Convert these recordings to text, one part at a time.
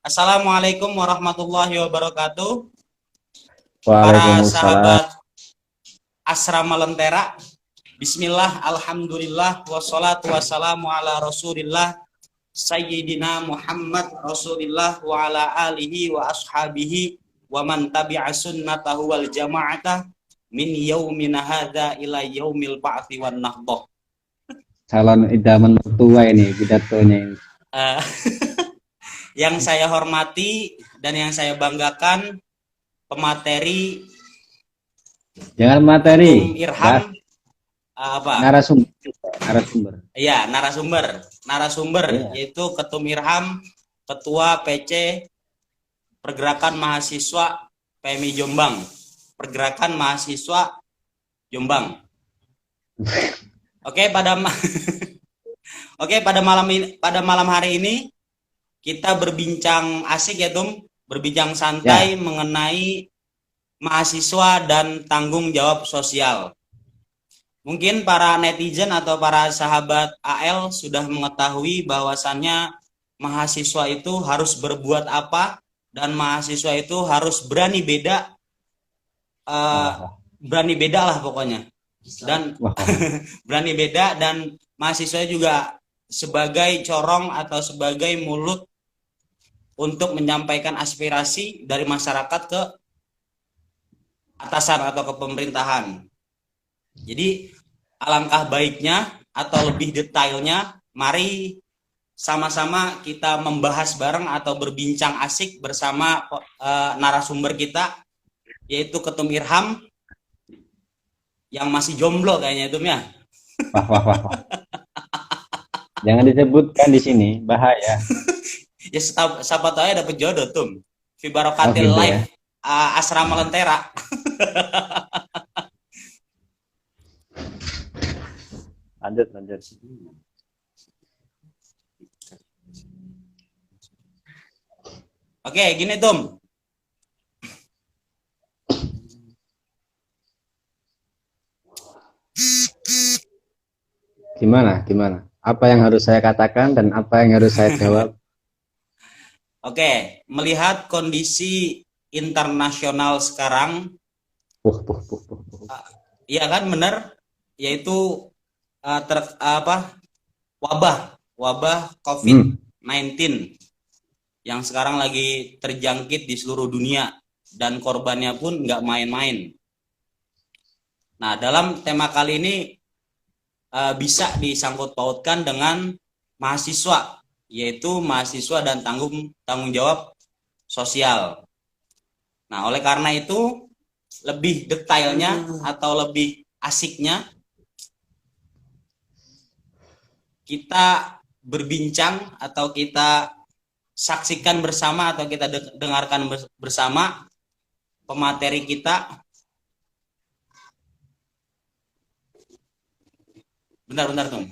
Assalamualaikum warahmatullahi wabarakatuh. Para Waalaikumsalam. sahabat Asrama Lentera, Bismillah, Alhamdulillah, wassalatu wassalamu ala Rasulillah, Sayyidina Muhammad Rasulillah wa ala alihi wa ashabihi wa man tabi'a sunnatahu wal jama'atah min yaumina hadza ila yaumil ba'thi wan nahdah. Calon idaman mertua ini pidatonya ini. Uh, yang saya hormati dan yang saya banggakan, pemateri Jangan materi. Irham apa? Narasumber. Iya, narasumber Ya. yaitu Ketum Irham, Ketua PC Pergerakan Mahasiswa PMI Jombang. Pergerakan Mahasiswa Jombang. Oke, pada malam hari ini kita berbincang asik ya, Tum. Berbincang santai mengenai mahasiswa dan tanggung jawab sosial. Mungkin para netizen atau para sahabat AL sudah mengetahui bahwasannya mahasiswa itu harus berbuat apa dan mahasiswa itu harus berani beda, lah pokoknya. Dan berani beda, dan mahasiswa juga sebagai corong atau sebagai mulut untuk menyampaikan aspirasi dari masyarakat ke atasan atau ke pemerintahan. Jadi alangkah baiknya atau lebih detailnya, mari sama-sama kita membahas bareng atau berbincang asik bersama narasumber kita, yaitu Ketum Irham yang masih jomblo kayaknya itu ya. Wah. Jangan disebutkan di sini, bahaya. Ya siapa tahu ya dapat jodoh tuh. Fi barokatil gitu live ya. Asrama Lentera. Lanjut. Oke, gini Tum. Gimana? Apa yang harus saya katakan dan apa yang harus saya jawab? Oke, melihat kondisi internasional sekarang, iya kan, benar, yaitu wabah COVID-19 yang sekarang lagi terjangkit di seluruh dunia dan korbannya pun nggak main-main. Nah, dalam tema kali ini bisa disangkut pautkan dengan mahasiswa, yaitu mahasiswa dan tanggung jawab sosial. Nah, oleh karena itu lebih detailnya atau lebih asiknya kita berbincang atau kita saksikan bersama atau kita dengarkan bersama pemateri kita. Bentar tuh.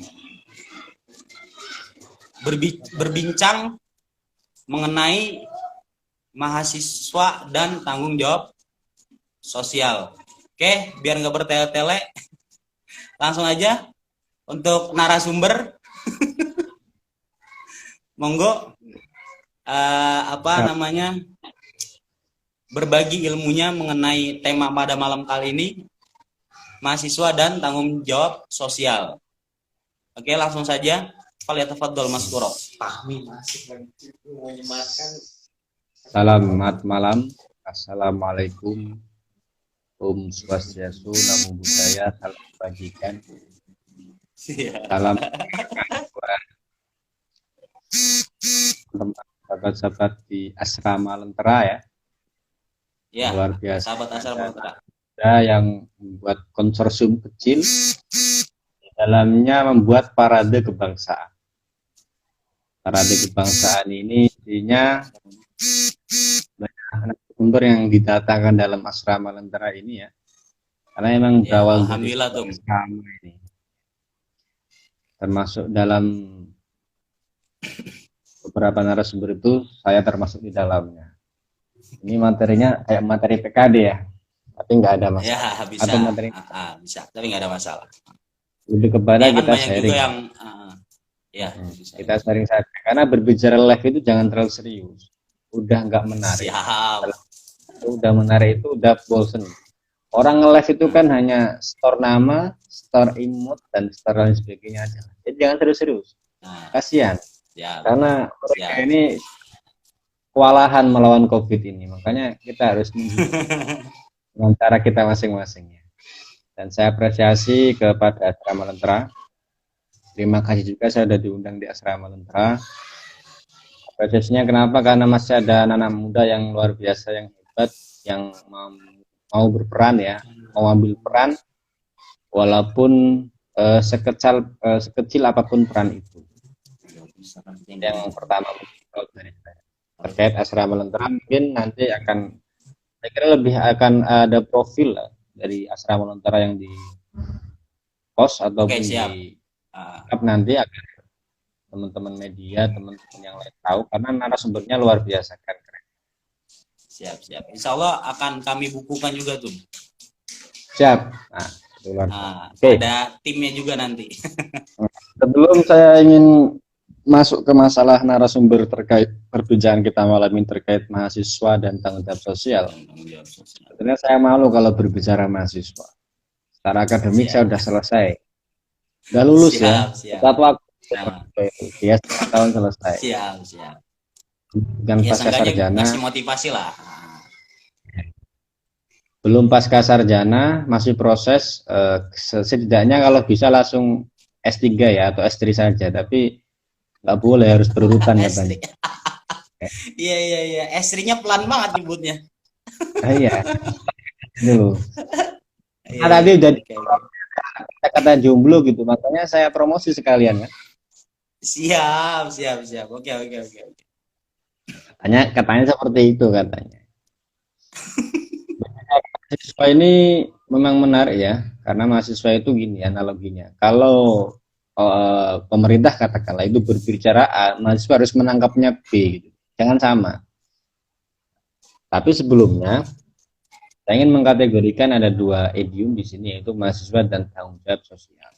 Berbincang mengenai mahasiswa dan tanggung jawab sosial. Oke, biar nggak bertele-tele, langsung aja untuk narasumber. Monggo berbagi ilmunya mengenai tema pada malam kali ini, mahasiswa dan tanggung jawab sosial. Oke, langsung saja. Falyatafaddal maskuro. Selamat malam. Assalamualaikum. Om Swastiastu, Namo Buddhaya, salam kebajikan. Salam sahabat-sahabat di Asrama Lentera ya. Ya, luar biasa. Sahabat Asrama Lentera. Ada yang membuat konsorsium kecil, di dalamnya membuat parade kebangsaan. Parade kebangsaan ini intinya banyak anak sumber yang didatangkan dalam Asrama Lentera ini ya. Karena memang berawal dari asrama ini. Termasuk dalam beberapa narasumber itu saya termasuk di dalamnya. Ini materinya kayak materi PKD ya, tapi nggak ada masalah. Ya, bisa. Atau materi bisa, tapi nggak ada masalah. Lebih kepada kita sharing. Kita sharing saja. Karena berbicara live itu jangan terlalu serius. udah nggak menarik. Siap. Udah menarik itu udah bosen. Orang nge-live itu kan hanya store nama, store imut, dan store lain sebagainya aja. Jadi jangan serius-serius. Nah, Kasihan. siap. Karena mereka Siap. ini kewalahan melawan COVID ini. Makanya kita harus dengan cara kita masing-masing. Dan saya apresiasi kepada Asrama Lentera. Terima kasih juga saya sudah diundang di Asrama Lentera. Apresiasinya kenapa? Karena masih ada anak-anak muda yang luar biasa, yang hebat, yang mau berperan ya, mau ambil peran, walaupun sekecil apapun peran itu. Yang pertama dari saya terkait Asrama Lentera, mungkin nanti akan, saya kira lebih akan ada profil lah dari Asrama Lentera yang di post ataupun di nanti akan teman-teman media, teman-teman yang lain tahu, karena narasumbernya luar biasa kan. Siap. Insya Allah akan kami bukukan juga tuh. Siap. Okay. Ada timnya juga nanti. Sebelum saya ingin masuk ke masalah narasumber terkait perbincangan kita malam ini terkait mahasiswa dan tanggung jawab sosial. Sebenarnya saya malu kalau berbicara mahasiswa. Secara akademik saya sudah selesai. Sudah lulus siap. Satu waktu dia 1 tahun selesai. Siap. Dan pasca sarjana. Masih motivasi lah. Belum pasca sarjana, masih proses. Setidaknya kalau bisa langsung S3 ya atau S3 saja, tapi nggak boleh, harus berurutan ya Bang. Iya. S3-nya pelan banget nyebutnya. Iya. Dulu. Tadi udah kata jomblo gitu, makanya saya promosi sekalian ya. Siap. Oke. Katanya seperti itu katanya. Mahasiswa ini memang menarik ya, karena mahasiswa itu gini analoginya. Kalau pemerintah katakanlah itu berbicara A, mahasiswa harus menangkapnya B, gitu. Jangan sama. Tapi sebelumnya saya ingin mengkategorikan ada 2 idiom di sini, yaitu mahasiswa dan tanggung jawab sosial.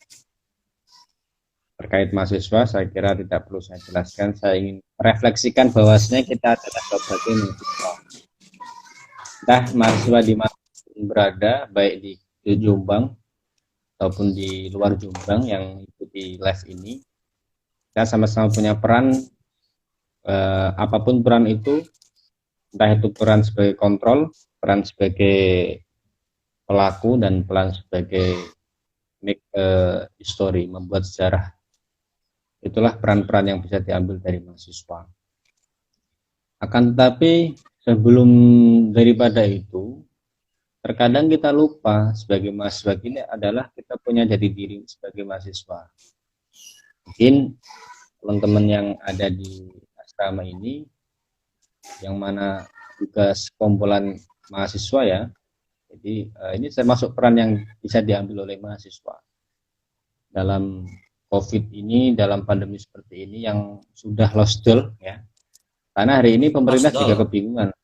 Terkait mahasiswa, saya kira tidak perlu saya jelaskan. Saya ingin refleksikan bahwasanya kita adalah sebagai mahasiswa. Nah, mahasiswa di mana berada, baik di Jombang ataupun di luar Jombang yang ikuti live ini, kita sama-sama punya peran, apapun peran itu, entah itu peran sebagai kontrol, peran sebagai pelaku, dan peran sebagai make history, membuat sejarah. Itulah peran-peran yang bisa diambil dari mahasiswa. Akan tetapi sebelum daripada itu, terkadang kita lupa sebagai mahasiswa ini adalah kita punya jati diri sebagai mahasiswa. Mungkin teman-teman yang ada di asrama ini, yang mana juga sekumpulan mahasiswa ya, jadi ini termasuk peran yang bisa diambil oleh mahasiswa dalam COVID ini, dalam pandemi seperti ini yang sudah losdol ya. Karena hari ini pemerintah juga kebingungan.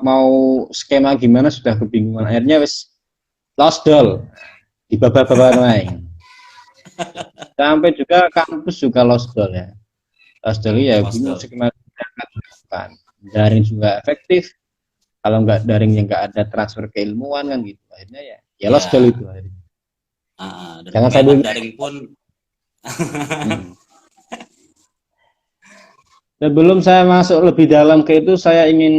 Mau skema gimana sudah kebingungan. Akhirnya wis losdol di babak-babak lain. Sampai juga kampus juga losdol ya. Losdol ya bingung skema kan. Daring juga efektif. Kalau nggak daringnya nggak ada transfer keilmuan kan gitu. Akhirnya ya losdol itu akhirnya. Jangan saya daring pun. Sebelum saya masuk lebih dalam ke itu, saya ingin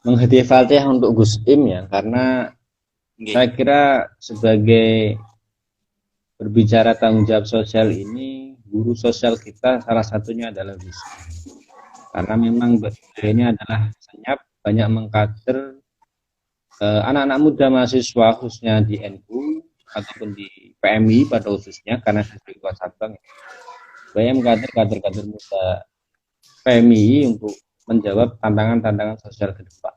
menghadiah Fatihah untuk Gus Im ya, karena saya kira sebagai berbicara tanggung jawab sosial ini, guru sosial kita salah satunya adalah Gus Im. Karena memang ini adalah senyap, banyak mengkader anak-anak muda mahasiswa khususnya di NU ataupun di PMI pada khususnya, karena saya sebagai ketua cabang banyak kader-kader muda PMI untuk menjawab tantangan-tantangan sosial ke depan.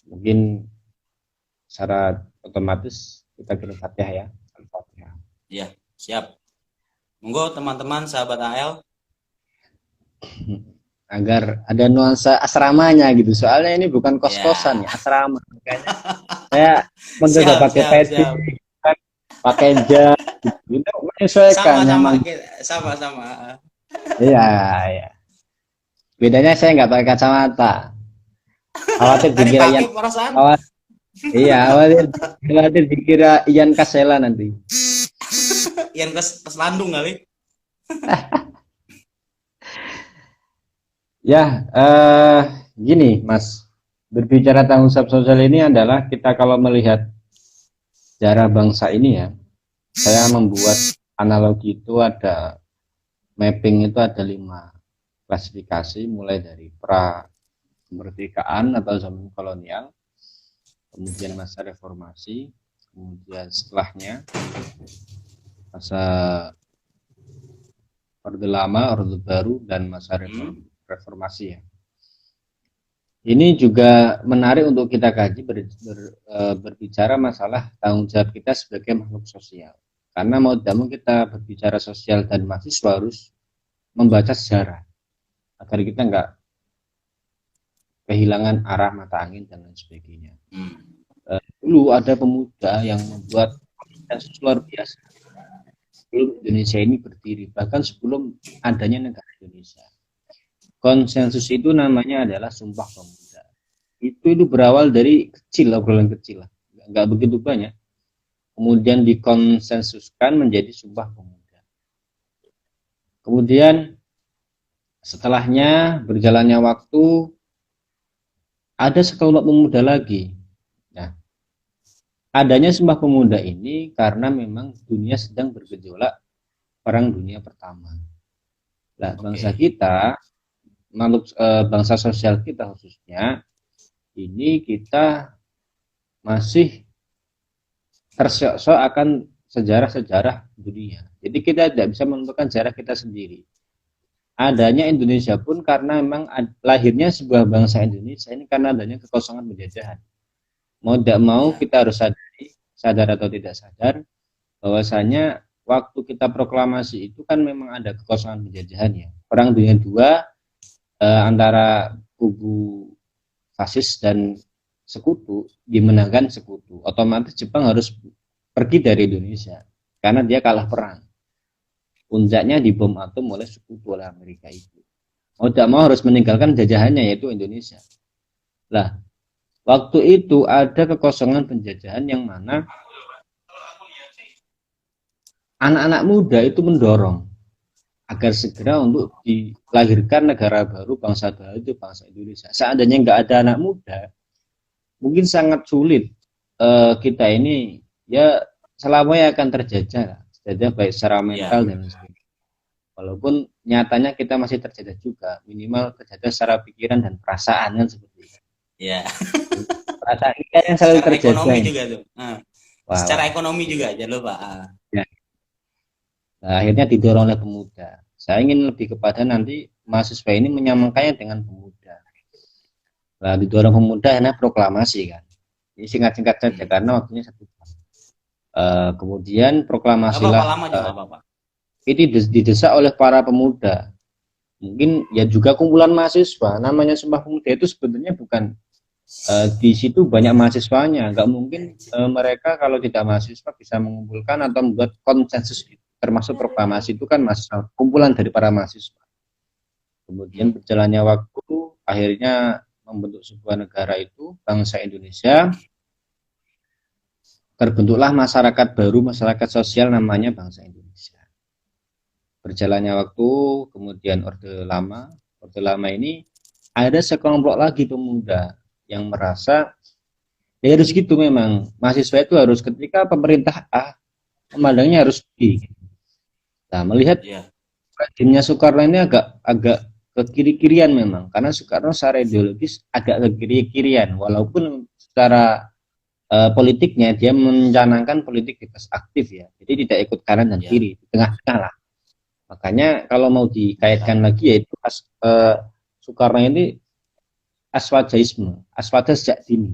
Mungkin secara otomatis kita kirim Fatihah ya. Al-Fatihah. Iya, siap. Monggo teman-teman sahabat AL. Agar ada nuansa asramanya gitu. Soalnya ini bukan kos-kosan ya, asrama. Makanya saya mencoba pakai peci, pakai jas, gitu. Menyesuaikan. Sama. Iya, iya. Bedanya saya nggak pakai kacamata. Khawatir Tadi dikira Ian, pakai perasaan. khawatir, iya, khawatir dikira Ian Kasela nanti. Yang ke Landung kali. Ya, gini, Mas. Berbicara tanggung jawab sosial ini adalah kita kalau melihat sejarah bangsa ini ya, saya membuat analogi itu ada mapping itu ada 5 klasifikasi mulai dari pra kemerdekaan atau zaman kolonial, kemudian masa reformasi, kemudian setelahnya masa Orde Lama, Orde Baru, dan masa reformasi ya. Ini juga menarik untuk kita kaji berbicara masalah tanggung jawab kita sebagai makhluk sosial. Karena mau tidak mau kita berbicara sosial dan mahasiswa harus membaca sejarah agar kita nggak kehilangan arah mata angin dan lain sebagainya. Dulu ada pemuda yang membuat konsensus luar biasa sebelum Indonesia ini berdiri, bahkan sebelum adanya negara Indonesia. Konsensus itu namanya adalah Sumpah Pemuda. Itu berawal dari kecil, obrolan kecil lah, nggak begitu banyak. Kemudian dikonsensuskan menjadi Sumpah Pemuda. Kemudian setelahnya berjalannya waktu, ada sekelompok pemuda lagi. Nah, adanya Sumpah Pemuda ini karena memang dunia sedang bergejolak Perang Dunia Pertama. Nah, bangsa kita, makhluk bangsa sosial kita khususnya, ini kita masih tersyok-syok akan sejarah-sejarah dunia. Jadi kita tidak bisa menentukan sejarah kita sendiri. Adanya Indonesia pun karena memang lahirnya sebuah bangsa Indonesia ini karena adanya kekosongan penjajahan. Mau tidak mau kita harus sadar atau tidak sadar, bahwasanya waktu kita proklamasi itu kan memang ada kekosongan penjajahan ya. Perang Dunia II antara kubu fasis dan sekutu dimenangkan sekutu. Otomatis Jepang harus pergi dari Indonesia karena dia kalah perang. Puncaknya dibom atom oleh sekutu, oleh Amerika itu. Mau tidak mau harus meninggalkan jajahannya yaitu Indonesia. Lah, waktu itu ada kekosongan penjajahan yang mana anak-anak muda itu mendorong agar segera untuk dilahirkan negara baru, bangsa baru itu bangsa Indonesia. Seandainya nggak ada anak muda, mungkin sangat sulit kita ini ya selamanya akan terjajah baik secara mental dan sebagainya. Walaupun nyatanya kita masih terjajah juga, minimal terjajah secara pikiran dan perasaan kan seperti itu. Ya. Perasaan kita yang selalu secara terjajah. Ekonomi juga tuh. Secara ekonomi juga jangan lupa. Ya. Nah, akhirnya didorong oleh pemuda. Saya ingin lebih kepada nanti mahasiswa ini menyamakannya dengan pemuda. Nah, didorong pemuda karena proklamasi kan. Ini singkat-singkat saja karena waktunya 1 jam. Kemudian proklamasilah ini didesak oleh para pemuda. Mungkin ya juga kumpulan mahasiswa. Namanya Sumpah Pemuda itu sebenarnya bukan di situ banyak mahasiswanya. Nggak mungkin mereka kalau tidak mahasiswa bisa mengumpulkan atau membuat konsensus itu. Termasuk proklamasi itu kan mahasiswa, kumpulan dari para mahasiswa. Kemudian berjalannya waktu, akhirnya membentuk sebuah negara itu, bangsa Indonesia. Terbentuklah masyarakat baru, masyarakat sosial namanya bangsa Indonesia. Berjalannya waktu, kemudian Orde Lama. Orde Lama ini ada sekelompok lagi pemuda yang merasa ya harus gitu memang. Mahasiswa itu harus ketika pemerintah A, memandangnya harus B. Nah, melihat rezimnya Soekarno ini agak ke kiri-kirian memang, karena Soekarno secara ideologis agak ke kiri-kirian, walaupun secara politiknya dia mencanangkan politik bebas aktif ya, jadi tidak ikut kanan dan kiri, di tengah-tengah lah. Makanya kalau mau dikaitkan lagi yaitu Soekarno ini aswajaisme, aswaja sejak dini.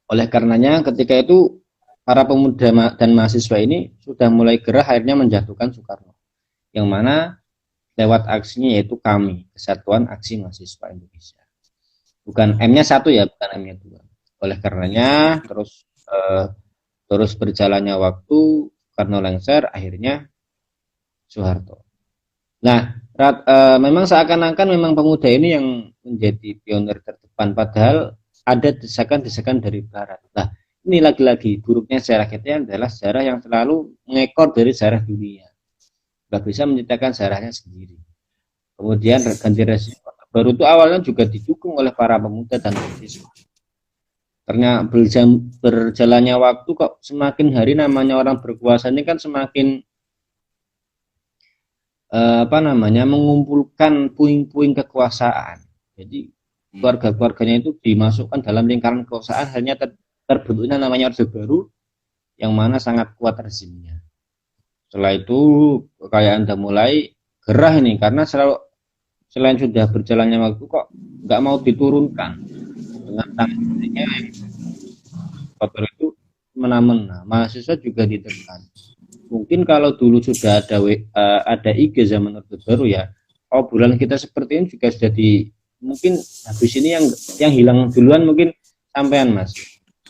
Oleh karenanya ketika itu para pemuda dan mahasiswa ini sudah mulai gerah akhirnya menjatuhkan Soekarno, yang mana lewat aksinya yaitu KAMI, Kesatuan Aksi Mahasiswa Indonesia. Bukan M-nya 1 ya, bukan M-nya 2. Oleh karenanya terus berjalannya waktu, Soekarno lengser, akhirnya Soeharto. Nah, memang seakan-akan memang pemuda ini yang menjadi pionir terdepan, padahal ada desakan-desakan dari Barat. Nah, ini lagi-lagi buruknya sejarah kita adalah sejarah yang selalu mengekor dari sejarah dunia, nggak bisa menciptakan sejarahnya sendiri. Kemudian ganti rezim baru itu awalnya juga didukung oleh para pemuda dan mahasiswa. Karena berjalannya waktu kok semakin hari namanya orang berkuasa ini kan semakin mengumpulkan puing-puing kekuasaan. Jadi keluarga-keluarganya itu dimasukkan dalam lingkaran kekuasaan, hanya terbentuknya namanya Orde Baru yang mana sangat kuat rezimnya. Setelah itu kekayaan sudah mulai gerah ini karena selain sudah berjalannya waktu kok nggak mau diturunkan dengan tangannya yang kotor itu mena-mena. Mahasiswa juga ditekan. Mungkin kalau dulu sudah ada IG zaman Orde Baru ya, bulan kita seperti ini juga sudah mungkin habis ini yang hilang duluan mungkin sampean Mas,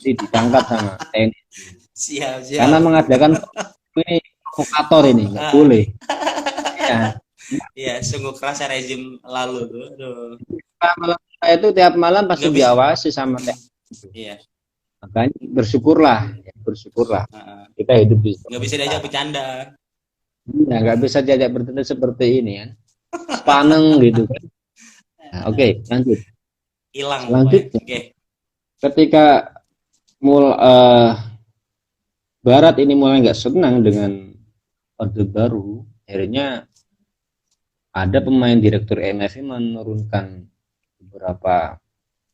ditangkap sama TNI. Siap. Karena mengadakan ini provokator ini nggak boleh. Ya. Iya, sungguh keras rezim lalu tuh. Aduh. Malam itu tiap malam pasti diawasi sama TNI. Iya. Makanya bersyukurlah. Kita hidup di nggak bisa diajak bercanda. Nah, nggak bisa diajak bercanda seperti ini kan, sepaneng gitu kan. Nah, Oke, lanjut. Hilang. Lanjut. Oke. Ketika Barat ini mulai nggak senang dengan Orde Baru, akhirnya ada pemain direktur IMF menurunkan beberapa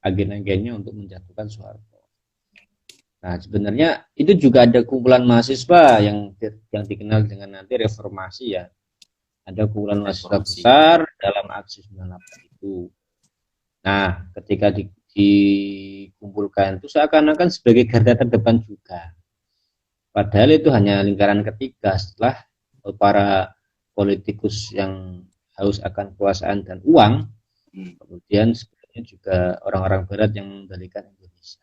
agen-agennya untuk menjatuhkan Soeharto. Nah, sebenarnya itu juga ada kumpulan mahasiswa yang dikenal dengan nanti reformasi ya. Ada kumpulan mahasiswa besar dalam aksi 98 itu. Nah, ketika dikumpulkan itu seakan-akan sebagai garda terdepan juga. Padahal itu hanya lingkaran ketiga setelah para politikus yang haus akan kekuasaan dan uang. Kemudian sebenarnya juga orang-orang Barat yang mengendalikan Indonesia.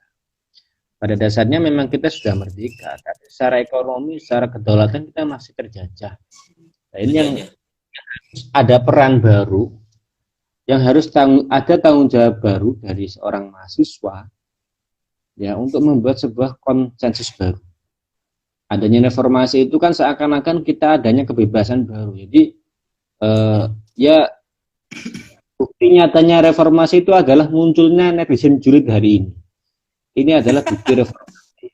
Pada dasarnya memang kita sudah merdeka, tapi secara ekonomi, secara kedaulatan kita masih terjajah. Nah, ini yang ada peran baru, yang harus ada tanggung jawab baru dari seorang mahasiswa, ya, untuk membuat sebuah konsensus baru. Adanya reformasi itu kan seakan-akan kita adanya kebebasan baru. Jadi, ya, bukti nyatanya reformasi itu adalah munculnya netizen julid hari ini. Ini adalah bukti reformasi.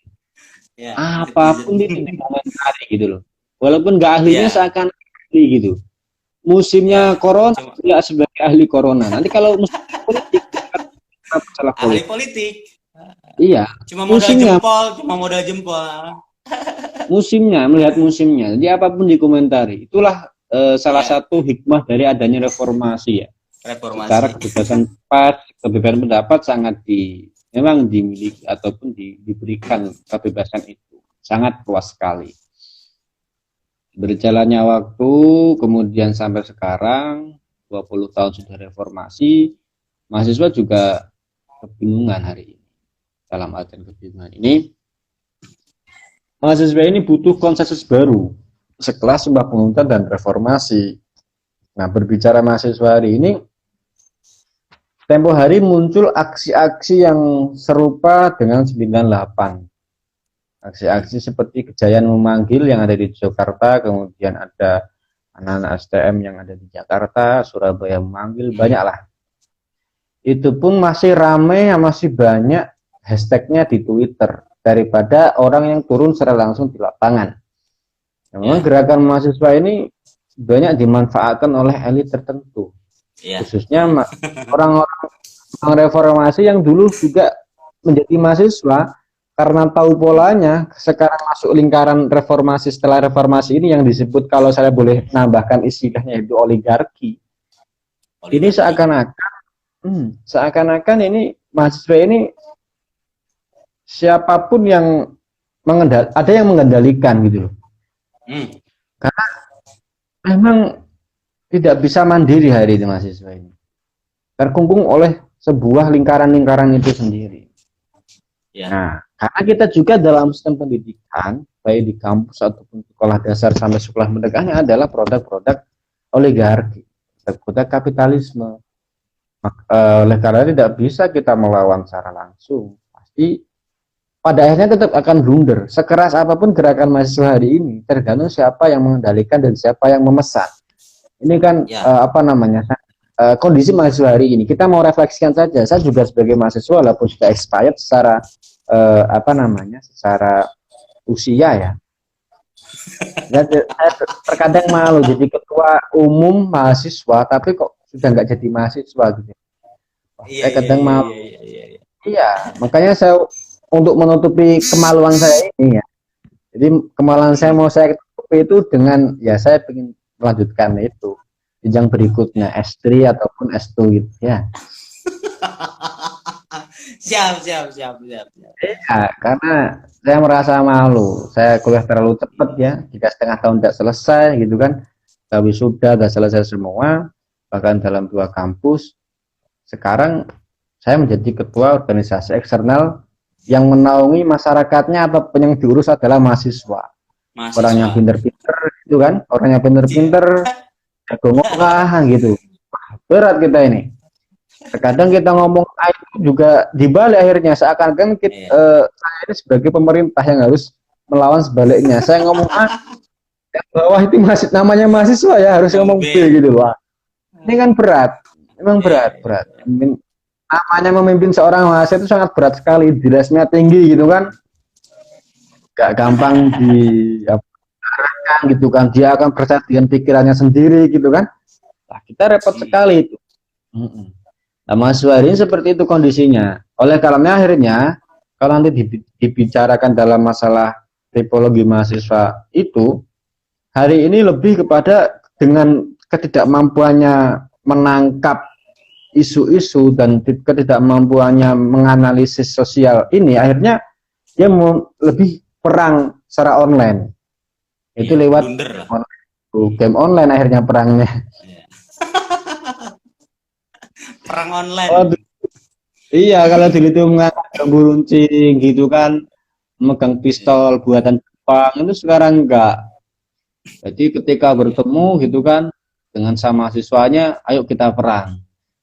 Ya, apapun itu dikomentari gitu loh. Walaupun nggak ahlinya seakan ahli gitu. Musimnya corona tidak sebagai ahli corona. Nanti kalau musim politik masalah ahli politik. Iya. Cuma modal jempol. Musimnya, melihat musimnya. Jadi apapun dikomentari. Itulah salah satu hikmah dari adanya reformasi ya. Reformasi. Secara kebebasan pendapat sangat memang dimiliki ataupun diberikan kebebasan itu sangat luas sekali. Berjalannya waktu kemudian sampai sekarang 20 tahun sudah reformasi, mahasiswa juga kebingungan hari ini. Dalam artian kebingungan ini, mahasiswa ini butuh konsensus baru sekelas Sumpah Pemuda dan reformasi. Nah, berbicara mahasiswa hari ini, tempo hari muncul aksi-aksi yang serupa dengan 98. Aksi-aksi seperti Kejayaan Memanggil yang ada di Jakarta, kemudian ada anak-anak STM yang ada di Jakarta, Surabaya Memanggil, banyaklah. Itu pun masih ramai, masih banyak hashtagnya di Twitter daripada orang yang turun secara langsung di lapangan. Memang gerakan mahasiswa ini banyak dimanfaatkan oleh elit tertentu. Khususnya orang-orang reformasi yang dulu juga menjadi mahasiswa karena tahu polanya, sekarang masuk lingkaran reformasi. Setelah reformasi ini yang disebut, kalau saya boleh nambahkan istilahnya, itu oligarki. Ini seakan-akan ini mahasiswa ini siapapun yang ada yang mengendalikan gitu loh. Karena memang tidak bisa mandiri hari ini mahasiswa ini. Terkungkung oleh sebuah lingkaran-lingkaran itu sendiri. Nah, Karena kita juga dalam sistem pendidikan, baik di kampus ataupun sekolah dasar sampai sekolah menengahnya adalah produk-produk oligarki, produk kapitalisme. Oleh karena tidak bisa kita melawan secara langsung, pasti pada akhirnya tetap akan blunder. Sekeras apapun gerakan mahasiswa hari ini, tergantung siapa yang mengendalikan dan siapa yang memesan. Ini kan kondisi mahasiswa hari ini. Kita mau refleksikan saja. Saya juga sebagai mahasiswa, walaupun sudah expired secara secara usia ya. Saya terkadang malu jadi ketua umum mahasiswa, tapi kok sudah nggak jadi mahasiswa gitu. Saya kadang malu. Iya, makanya saya untuk menutupi kemaluan saya ini ya. Jadi kemaluan saya mau saya tutupi itu dengan ya saya ingin melanjutkan itu jenjang berikutnya S3 ataupun S2 gitu ya. Siap. Ya, karena saya merasa malu. Saya kuliah terlalu cepat ya, 3,5 tahun tidak selesai gitu kan. Tapi sudah selesai semua, bahkan dalam 2 kampus. Sekarang saya menjadi ketua organisasi eksternal yang menaungi masyarakatnya atau yang diurus adalah mahasiswa. Orang yang pinter-pinter gitu kan, orang yang pinter-pinter jago ngomong gitu. Berat kita ini. Terkadang kita ngomong itu juga dibalik akhirnya seakan-akan saya ini sebagai pemerintah yang harus melawan sebaliknya. Saya ngomong yang bawah itu namanya mahasiswa ya harus ngomong B gitu loh. Ini kan berat, memang berat. Namanya memimpin seorang mahasiswa itu sangat berat sekali, dirasnya tinggi gitu kan, gak gampang diarahkan gitu kan, dia akan percaya dengan pikirannya sendiri gitu kan. Nah, kita repot sekali itu. Nah, mahasiswa ini seperti itu kondisinya. Oleh karena akhirnya kalau nanti dibicarakan dalam masalah tipologi mahasiswa itu, hari ini lebih kepada dengan ketidakmampuannya menangkap isu-isu dan ketidakmampuannya menganalisis sosial ini, akhirnya dia lebih perang secara online. Itu lewat game online akhirnya perangnya. Perang online. Iya, kalau dulu itu mengangkat bambu runcing gitu kan, memegang pistol buatan Jepang, itu sekarang enggak. Jadi ketika bertemu gitu kan dengan sama mahasiswanya, ayo kita perang.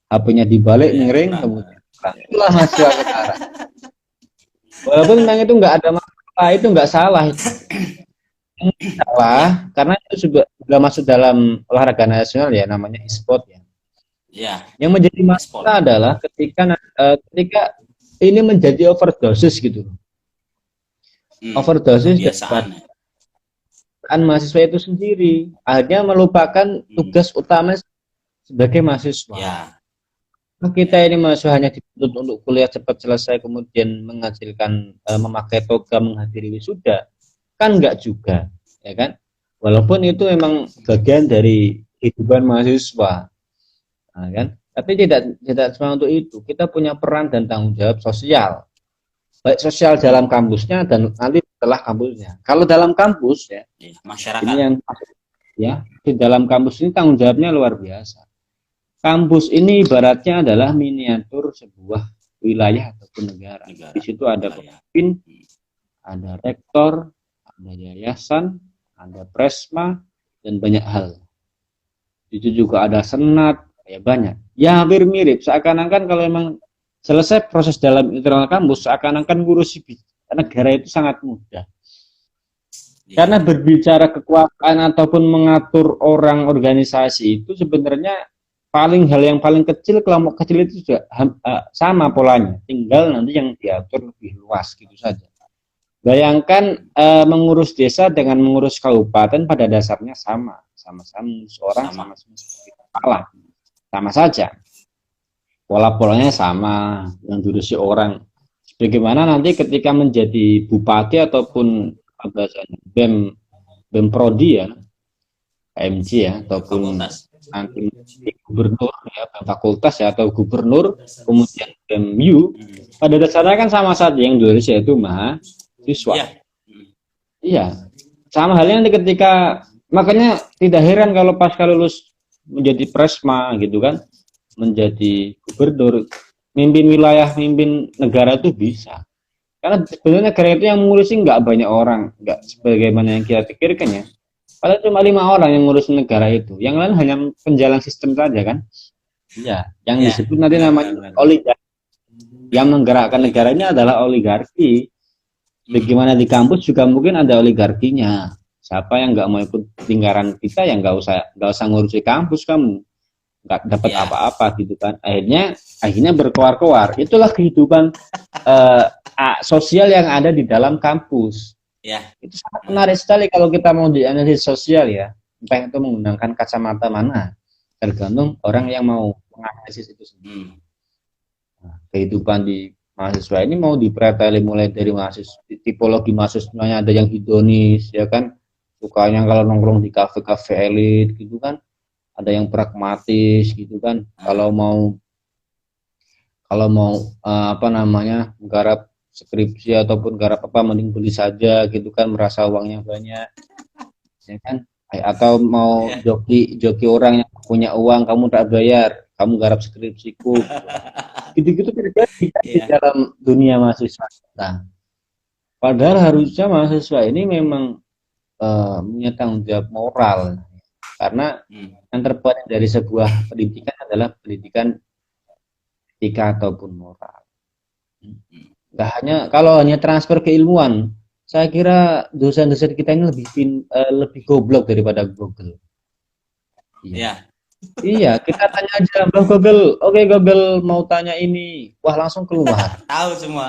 HP-nya dibalik miring kemudian perang. Itulah mahasiswa sekarang. Walaupun memang itu enggak ada masalah, itu enggak salah itu. Salah karena itu juga masuk dalam olahraga nasional ya, namanya e-sport ya. Ya. Yang menjadi masalah adalah ketika ini menjadi overdosis gitu. Overdosis dan mahasiswa itu sendiri akhirnya melupakan tugas utama sebagai mahasiswa. Ya. Kita ini mahasiswa hanya dituntut untuk kuliah cepat selesai kemudian menghasilkan memakai toga menghadiri wisuda, kan enggak juga, ya kan? Walaupun itu memang bagian dari kehidupan mahasiswa. Nah, kan? Tapi tidak cuma untuk itu, kita punya peran dan tanggung jawab sosial, baik sosial dalam kampusnya dan nanti setelah kampusnya. Kalau dalam kampus ya, masyarakat ini yang ya di dalam kampus ini tanggung jawabnya luar biasa. Kampus ini ibaratnya adalah miniatur sebuah wilayah ataupun negara. Di situ ada pemimpin, ada rektor, ada yayasan, ada presma dan banyak hal. Itu juga ada senat. Ya banyak, ya hampir mirip. Seakan-akan kalau memang selesai proses dalam internal kampus, seakan-akan ngurusi negara itu sangat mudah. Karena berbicara kekuasaan ataupun mengatur orang organisasi itu sebenarnya hal yang paling kecil, kelompok kecil itu juga sama polanya. Tinggal nanti yang diatur lebih luas gitu saja. Bayangkan mengurus desa dengan mengurus kabupaten pada dasarnya sama-sama orang, sama-sama kepala. Sama saja, pola-polanya sama, yang diurusi orang. Bagaimana nanti ketika menjadi bupati ataupun BEM Prodi ya, KMJ ya, ataupun nanti gubernur ya, fakultas ya atau gubernur, kemudian BEM-U, pada dasarnya kan sama saja yang diurusi yaitu mahasiswa. Iya, sama halnya nanti ketika, makanya tidak heran kalau pasca lulus menjadi presma gitu kan, menjadi gubernur, mimpin wilayah, mimpin negara itu bisa. Karena sebenarnya negara itu yang mengurusi nggak banyak orang, nggak sebagaimana yang kita pikirkan ya. Padahal cuma 5 orang yang ngurusin negara itu. Yang lain hanya penjalan sistem saja kan. Iya, yang Ya, disebut nanti namanya benar. oligarki. Yang menggerakkan negara ini adalah oligarki. Bagaimana di kampus juga mungkin ada oligarkinya. Siapa yang nggak mau ikut lingkaran kita, yang nggak usah ngurusi kampus, kamu nggak dapat Ya. apa-apa gitu kan. Akhirnya berkoar-koar. Itulah kehidupan sosial yang ada di dalam kampus. Ya. Itu sangat menarik sekali kalau kita mau dianalisis sosial ya. Entah itu menggunakan kacamata mana, tergantung orang yang mau menganalisis itu sendiri. Nah, kehidupan di mahasiswa ini mau dipreteli mulai dari mahasiswa, tipologi mahasiswanya ada yang hedonis ya kan, sukanya kalau nongkrong di kafe-kafe elit gitu kan, ada yang pragmatis gitu kan, kalau mau apa namanya menggarap skripsi ataupun garap apa mending beli saja gitu kan, merasa uangnya banyak ya kan, atau mau joki orang yang punya uang, kamu tak bayar, kamu garap skripsiku gitu-gitu terjadi di dalam dunia mahasiswa. Nah, padahal harusnya mahasiswa ini memang punya tanggung jawab moral, karena yang terbuat dari sebuah pendidikan adalah pendidikan etika ataupun moral. Nggak hanya kalau hanya transfer keilmuan, saya kira dosen-dosen kita ini lebih goblok daripada Google. Iya. Iya, kita tanya aja, Mbak Google, oke Google mau tanya ini, wah langsung keluar. Tahu semua.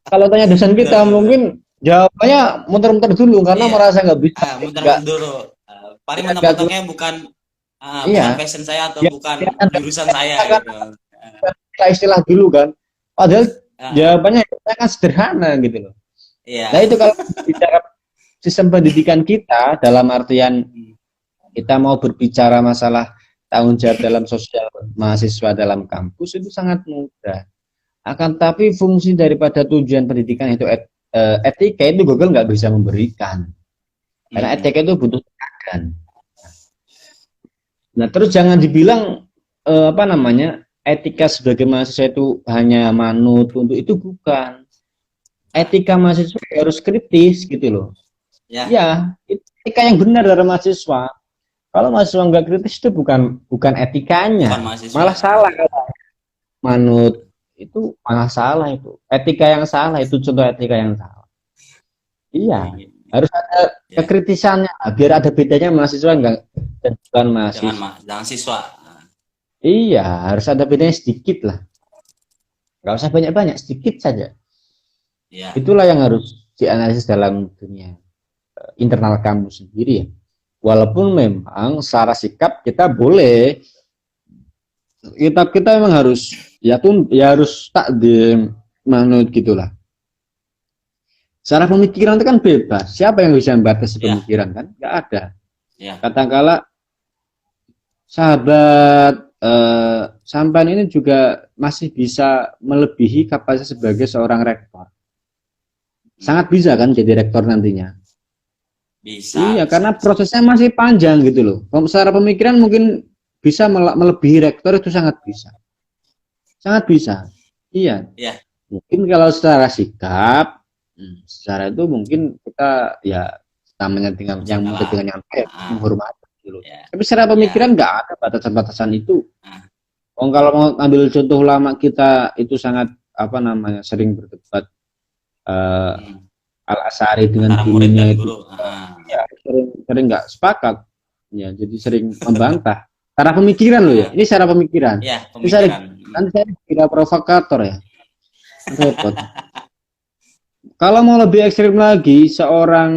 Kalau tanya dosen kita mungkin jawabannya muter-muter dulu karena merasa nggak bisa. Muter-muter dulu. Paling mentok-mentoknya bukan passion saya atau bukan jurusan saya. Gitu. Kita istilah dulu kan, padahal jawabannya kan sederhana gitu loh. Nah itu kalau bicara sistem pendidikan kita dalam artian kita mau berbicara masalah tanggung jawab dalam sosial mahasiswa dalam kampus itu sangat mudah. Akan tapi fungsi daripada tujuan pendidikan itu etika itu Google nggak bisa memberikan. Karena etika itu butuh teladan. Nah terus jangan dibilang etika sebagai mahasiswa itu hanya manut untuk itu, bukan. Etika mahasiswa harus kritis gitu loh. Ya etika yang benar dari mahasiswa. Kalau mahasiswa nggak kritis itu bukan etikanya, malah salah. Manut itu malah salah, itu etika yang salah, itu contoh etika yang salah. Iya, harus ada kekritisannya biar ada bedanya mahasiswa dan bukan mahasiswa. Jangan siswa. Iya, harus ada bedanya sedikit lah. Nggak usah banyak-banyak, sedikit saja. Itulah yang harus dianalisis dalam dunia internal kampus sendiri ya. Walaupun memang secara sikap kita boleh, kita memang harus harus takdim manut gitulah. Secara pemikiran itu kan bebas. Siapa yang bisa membatasi pemikiran kan? Nggak ada. Katakanlah sahabat sampean ini juga masih bisa melebihi kapasitas sebagai seorang rektor. Sangat bisa kan jadi rektor nantinya. Bisa. Iya, karena prosesnya masih panjang gitu loh. Secara pemikiran mungkin bisa melebihi rektor, itu sangat bisa. Sangat bisa. Iya. Mungkin kalau secara sikap, secara itu mungkin kita ya namanya dengan yang menghormati gitu loh. Tapi secara pemikiran nggak ada batasan-batasan itu. Kalau mau ambil contoh lama kita itu sangat sering berdebat Al-Asari dengan gurunya itu sering nggak sepakat ya, jadi sering membantah secara pemikiran loh ya, ini secara pemikiran nanti saya kira provokator ya. Kalau mau lebih ekstrim lagi, seorang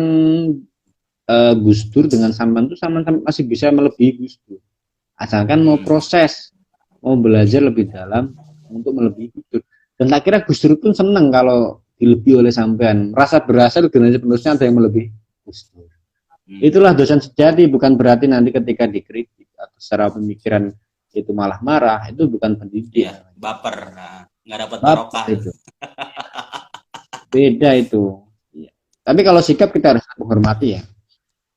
Gus Dur dengan sampean itu sampean masih bisa melebihi Gus Dur, asalkan mau proses, mau belajar lebih dalam untuk melebihi Gus Dur. Dan tak kira Gus Dur pun seneng kalau dilebihi oleh sampean, merasa berhasil generasi penerusnya ada yang melebihi Gus Dur. Itulah dosen sejati, bukan berarti nanti ketika dikritik atau secara pemikiran itu malah marah, itu bukan pendidik. Baper, nggak dapat barokah. Beda itu. Tapi kalau sikap kita harus menghormati ya.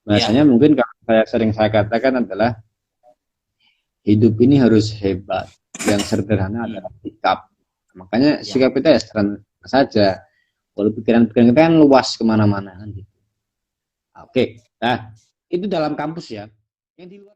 Bahasanya mungkin kalau saya katakan adalah hidup ini harus hebat. Yang sederhana adalah sikap. Makanya sikap kita ya saja. Kalau pikiran-pikiran kita kan luas kemana-mana kan gitu. Oke, nah itu dalam kampus ya. Yang di luar